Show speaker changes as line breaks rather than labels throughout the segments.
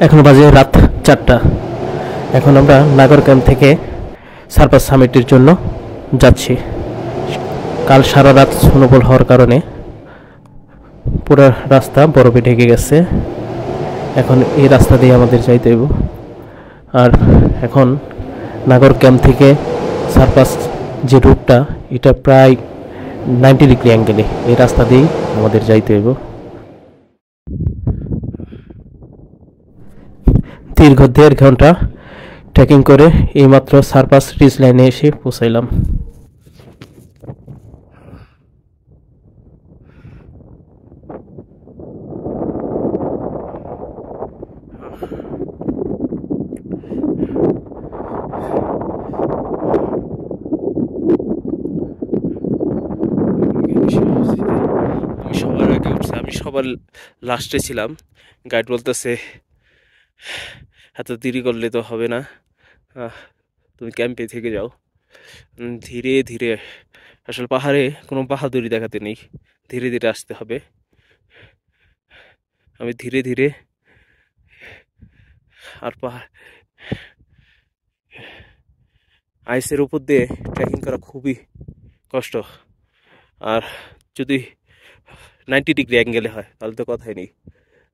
এখন বাজে রাত 4টা। এখন আমরা নাগর ক্যাম্প থেকে সার্পাস সামিটের জন্য যাচ্ছি। কাল সারা রাত স্নোফল হওয়ার কারণে পুরো রাস্তা বরফে ঢেকে গেছে। এখন এই রাস্তা দিয়ে আমাদের যাইতে হইব। আর এখন নাগর ক্যাম্প থেকে সার্পাস যে রুটটা, এটা প্রায় 90 ডিগ্রি অ্যাঙ্গেলে। এই রাস্তা দিয়েই আমাদের যাইতে হইব। দীর্ঘ 1.5 ঘন্টা ট্রেকিং করে এইমাত্র সার্পাস রিজ লাইনে এসে পৌঁছাইলাম। সবার আগে উঠছে, আমি সবার লাস্টে ছিলাম। গাইড বলতেছে এত দেরি করলে তো হবে না, তুমি ক্যাম্পে থেকে যাও। ধীরে ধীরে, আসলে পাহাড়ে কোনো বাহাদুরি দেখাতে নেই, ধীরে ধীরে আসতে হবে। আমি ধীরে ধীরে, আর পাহাড় আইসের উপর দিয়ে ট্রেকিং করা খুবই কষ্ট। আর যদি 90 ডিগ্রি অ্যাঙ্গেলে হয় তাহলে তো কথাই নেই।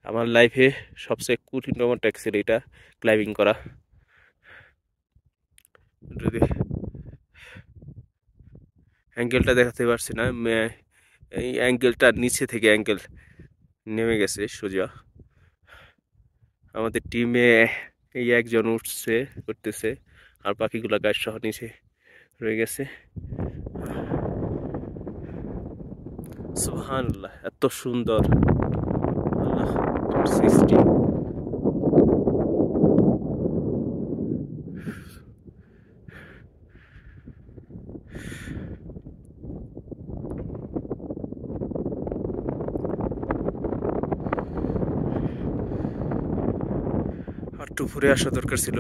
আমার লাইফে সবচেয়ে কঠিনতম ট্রেক ছিল এটা, ক্লাইম্বিং করা। যদি অ্যাঙ্গেলটা দেখাতে পারছি না, এই অ্যাঙ্গেলটা নিচে থেকে অ্যাঙ্গেল নেমে গেছে সোজা। আমাদের টিমে এই একজন উঠছে করতেছে, আর বাকিগুলা গাইড সহ নিচে রয়ে গেছে। সুবহানাল্লাহ, এত সুন্দর আল্লাহ সৃষ্টি। আর দুপুরে আসা দরকার ছিল।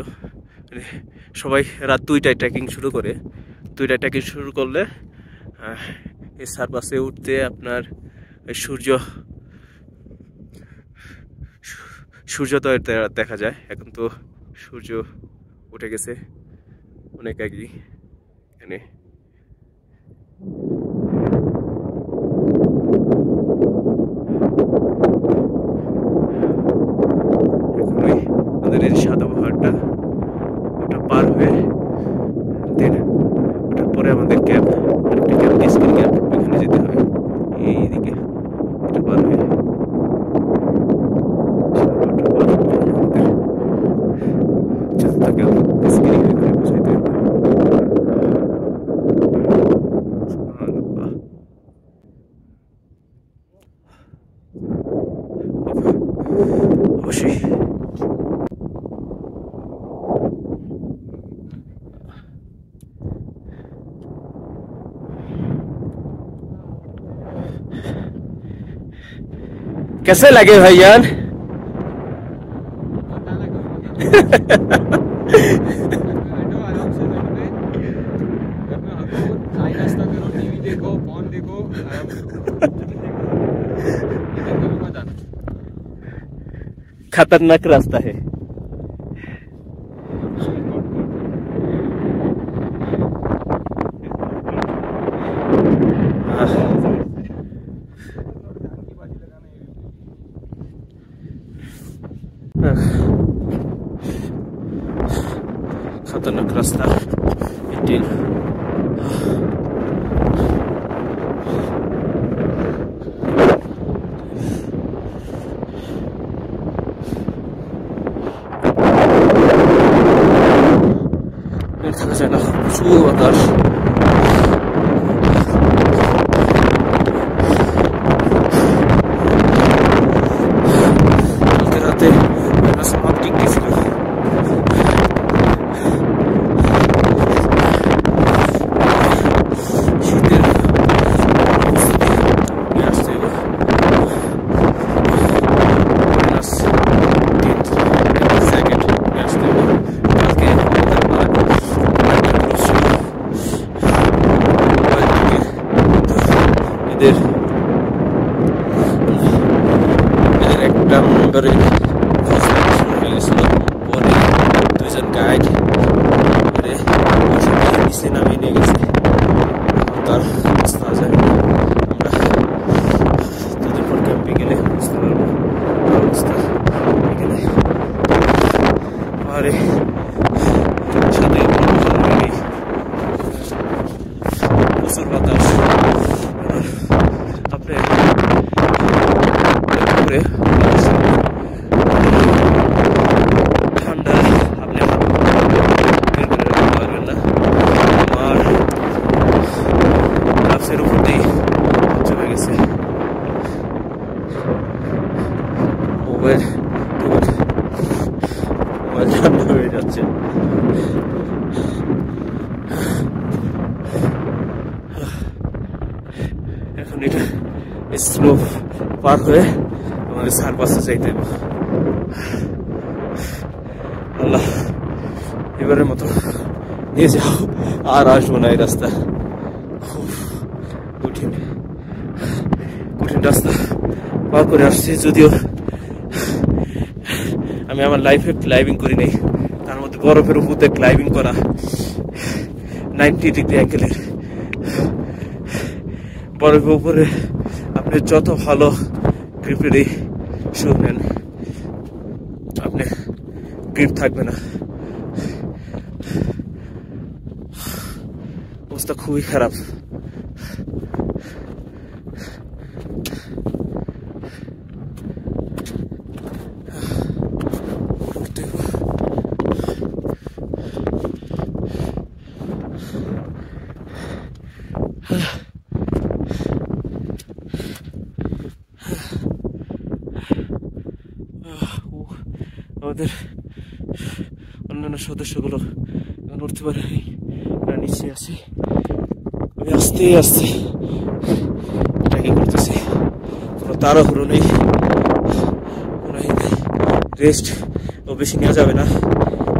সবাই রাত 2টায় ট্রেকিং শুরু করে। 2টায় ট্রেকিং শুরু করলে এই সার্পাসে উঠতে আপনার সূর্যোদয় দেখা যায়। এখন তো সূর্য উঠে গেছে অনেক আগেই। এখানে আমাদের এই সাদা পাহাড়টা, ওটা পার হয়ে ওটার পরে আমাদের ক্যাম্প, আরেকটা ক্যাম্প, স্কিল ক্যাম্প, ওইখানে যেতে হবে। এইদিকে এটা পার হয়ে অবশ্যই कैसे लगे भाईजान? खतरनाक रास्ता है। खतरनाक रास्ता इटिल। Jetzt ja noch zu Bagage. এদের একটা মেম্বারের করে ঠান্ডা আপনি হাত বের করে রাখতে পারবেন না। আমার গ্লাভসের উপর দিয়ে চলে গেছে। মোবাইল ঠান্ডা হয়ে যাচ্ছে। এখন এটা স্লো পার হয়ে আমাদের সার্কাসে যাইতে হবে। আল্লাহ, এবারের মতো নিয়ে যাও, আর আসবো না এই রাস্তা। কঠিন কঠিন রাস্তা পার করে আসছি, যদিও আমি আমার লাইফে ক্লাইম্বিং করি নাই। তার মধ্যে বরফের উপর দিয়ে ক্লাইম্বিং করা 90 ডিগ্রি অ্যাঙ্গেলের বরফের উপরে আপনি যত ভালো গ্রিপের এই শু নেন, আপনি গ্রিপ থাকবে না। অবস্থা খুবই খারাপ। আমাদের অন্যান্য সদস্যগুলো এখন উঠতে পারে, নিচে আছে। আমি আস্তে আস্তে ট্রেকিং করতেছি, কোনো তাড়াহুড়ো নেই, কোনো রেস্ট ও বেশি নেওয়া যাবে না।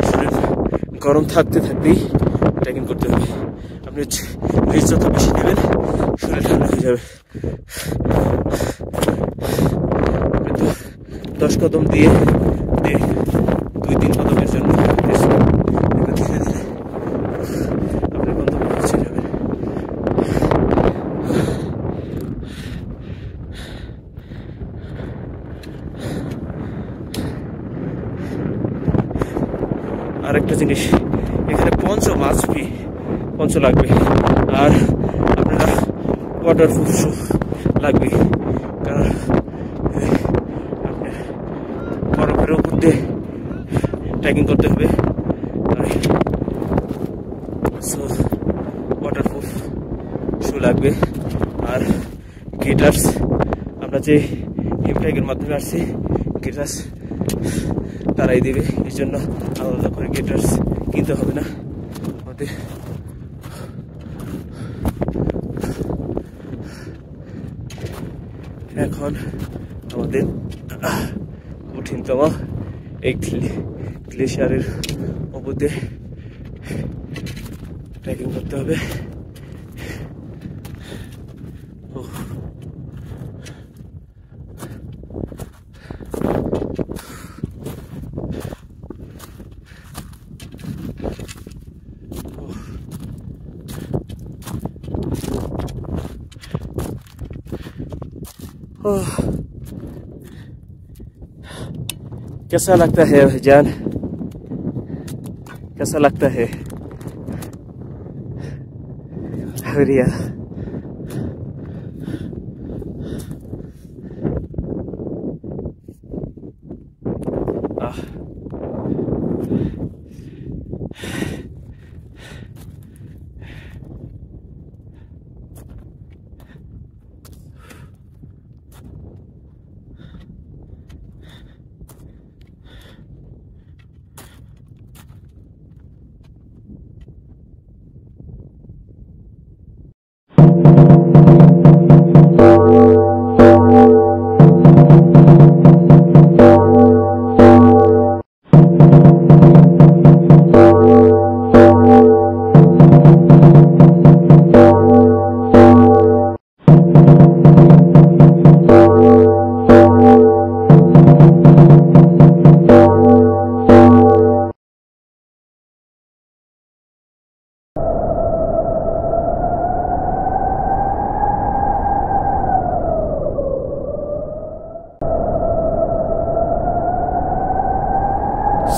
শরীর গরম থাকতে থাকতেই ট্রেকিং করতে হবে। আপনি রেস্ট যত বেশি নেবেন শরীর ঠান্ডা হয়ে যাবে। 10 কদম দিয়ে 2-3 কদমের জন্য ধীরে ধীরে আপনি গন্তব্যে পৌঁছে যাবেন। আরেকটা জিনিস, এখানে পঞ্চ লাগবে, আর আপনারা ওয়াটারপ্রুফ শু লাগবে, কারণ বরফের উপর দিয়ে ট্রেকিং করতে হবে। ওয়াটারপ্রুফ শু লাগবে। আর গিটার্স, আমরা যে হিমট্যাগের মাধ্যমে আসছি, গিটার্স তারাই দেবে, এই জন্য আলাদা করে গিটার্স কিনতে হবে না আমাদের। এখন আমাদের কঠিনতম এই গ্লেশিয়ারের উপর দিয়ে ট্রেকিং করতে হবে। कैसा लगता है भाईजान, कैसा लगता है हरिया?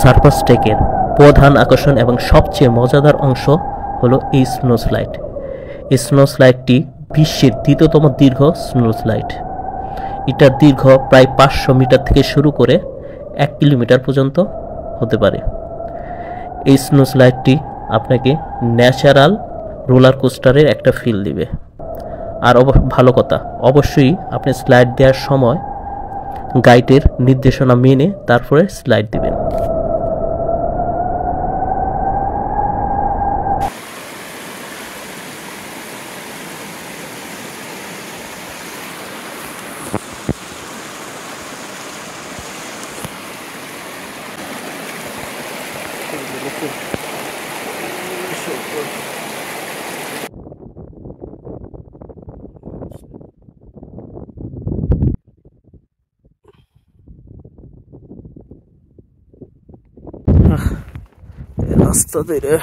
সার্পাস ট্রেকের প্রধান আকর্ষণ এবং সবচেয়ে মজাদার অংশ হলো এই স্নো স্লাইড। এই স্নো স্লাইডটি বিশ্বের দ্বিতীয়তম দীর্ঘ স্নো স্লাইড। এটার দীর্ঘ প্রায় 500 মিটার থেকে শুরু করে 1 কিলোমিটার পর্যন্ত হতে পারে। এই স্নো স্লাইডটি আপনাকে ন্যাচারাল রোলার কোস্টারের একটা ফিল দিবে। আর ভালো কথা, অবশ্যই আপনি স্লাইড দেওয়ার সময় গাইডের নির্দেশনা মেনে তারপরে স্লাইড দিবেন।
রাস্তা ধরে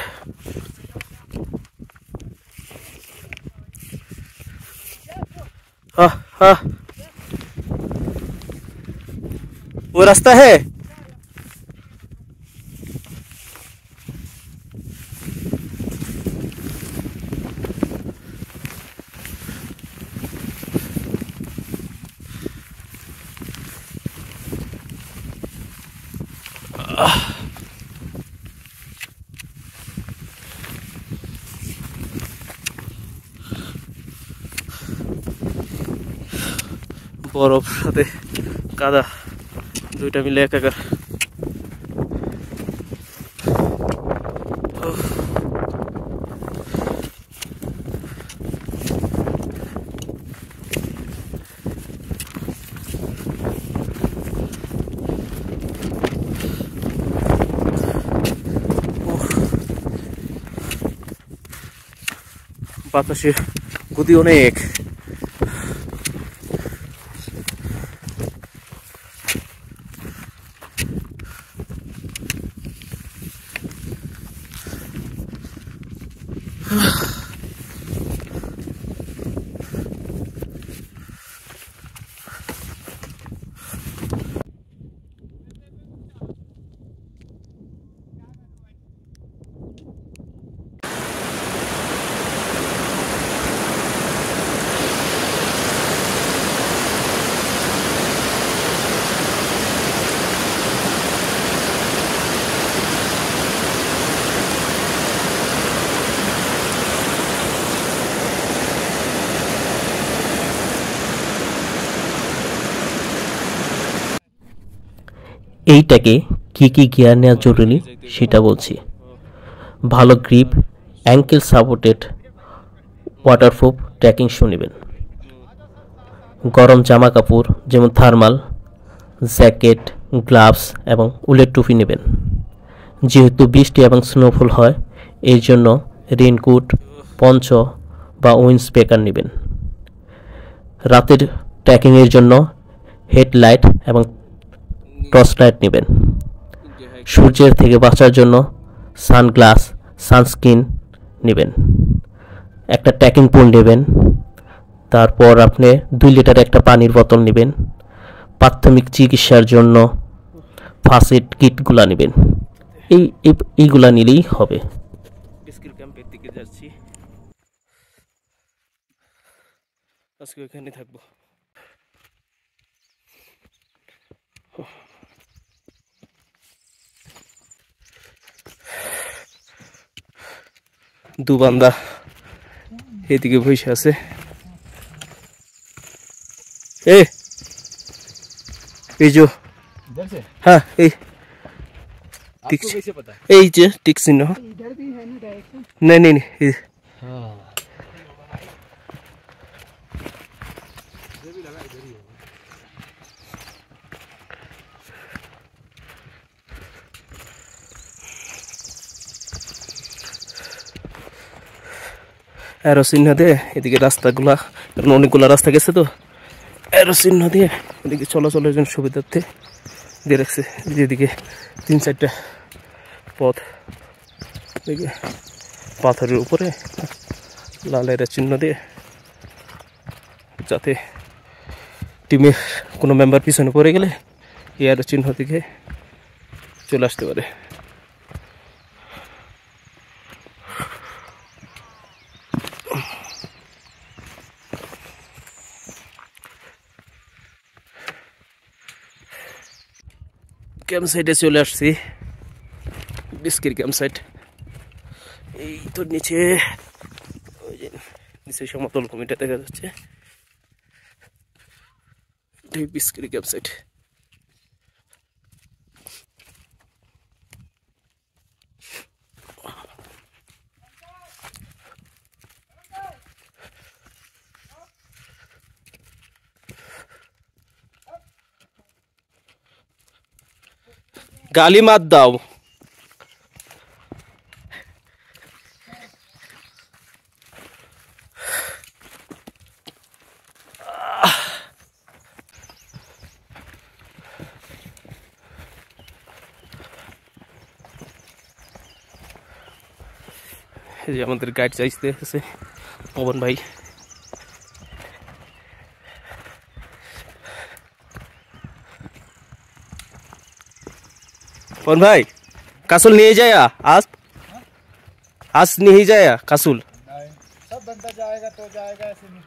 वो रास्ता है। বরফ সাথে কাদা দুইটা মিলে একাকার। বাতাসের গতি অনেক।
এইটাকে কি কি গিয়ার নেওয়া জরুরি সেটা বলছি। ভালো grip, ankle supported waterproof trekking shoe নেবেন। গরম জামা কাপড় যেমন থার্মাল জ্যাকেট, গ্লাভস এবং উলের টুপি নেবেন। যেহেতু বৃষ্টি এবং স্নোফল হয়, এই জন্য রেইনকোট, পঞ্চ বা উইন্ড স্পেকার নেবেন। রাতের ট্রেকিংয়ের জন্য হেডলাইট এবং টর্চ লাইট নেবেন। সূর্যের থেকে বাঁচার জন্য সানগ্লাস, সানস্ক্রিন নেবেন। একটা ট্রেকিং পোল নেবেন। তারপর আপনি 2 লিটার একটা পানির বোতল নেবেন। প্রাথমিক চিকিৎসার জন্য ফার্স্ট এড কিটগুলো নেবেন। এইগুলা নিলেই হবে।
স্কিল ক্যাম্পের দিকে যাচ্ছি, আজকে ওখানে থাকবো। দু বান্দা এদিকে বসে আছে। এই যে হ্যাঁ, এই যে टिक चिन्ह नहीं नहीं नहीं এরো চিহ্ন দিয়ে এদিকে রাস্তাগুলা, কারণ অনেকগুলা রাস্তা গেছে তো, এরো চিহ্ন দিয়ে এদিকে চলাচলের জন্য সুবিধার্থে দিয়ে রাখছে। যেদিকে 3-4টা পথ, দেখে পাথরের উপরে লালের চিহ্ন দিয়ে, যাতে টিমের কোনো মেম্বার পিছনে পড়ে গেলে এর চিহ্ন দিকে চলে আসতে পারে। ক্যাম্প সাইটে চলে আসছি, বিস্কির ক্যাম্প সাইট। এই তো নিচে, ওই যে নিচে সমতল ভূমিটা দেখা যাচ্ছে, এটাই বিস্কির ক্যাম্প সাইট। গালি মাত দাও। এই যে আমাদের গাইড চাইতে আছে পবন ভাই। पवन भाई कासुल नहीं जाया आज, आज नहीं जाया कासुल।
सब बंदा जाएगा तो जाएगा, ऐसे नहीं।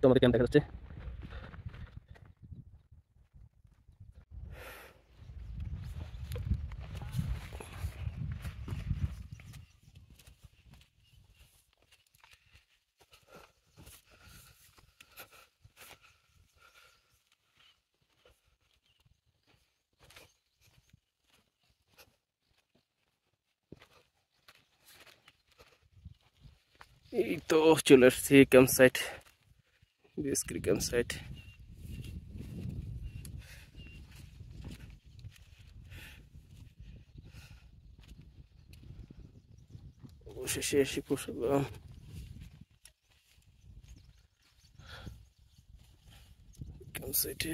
तो हमारे कैंप देखा এই তো চলে আসছি ক্যাম্প সাইট, বিএসক্রি ক্যাম্প সাইট। অবশেষে এসে পৌঁছলাম ক্যাম্প সাইটে।